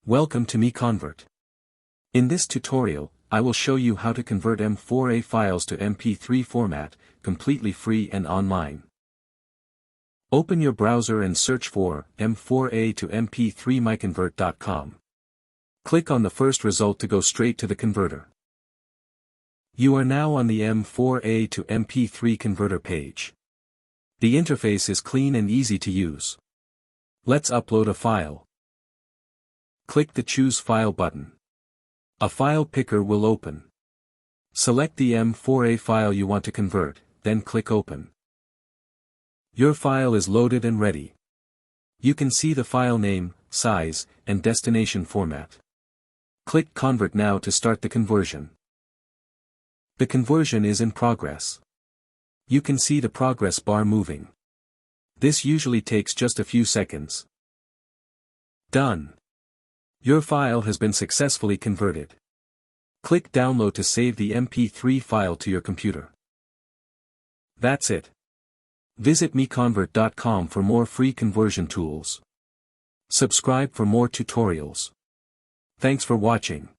Welcome to MiConvert. In this tutorial, I will show you how to convert M4A files to MP3 format, completely free and online. Open your browser and search for M4A to MP3 MiConvert.com. Click on the first result to go straight to the converter. You are now on the M4A to MP3 converter page. The interface is clean and easy to use. Let's upload a file. Click the Choose File button. A file picker will open. Select the M4A file you want to convert, then click Open. Your file is loaded and ready. You can see the file name, size, and destination format. Click Convert now to start the conversion. The conversion is in progress. You can see the progress bar moving. This usually takes just a few seconds. Done. Your file has been successfully converted. Click Download to save the MP3 file to your computer. That's it. Visit MiConvert.com for more free conversion tools. Subscribe for more tutorials. Thanks for watching.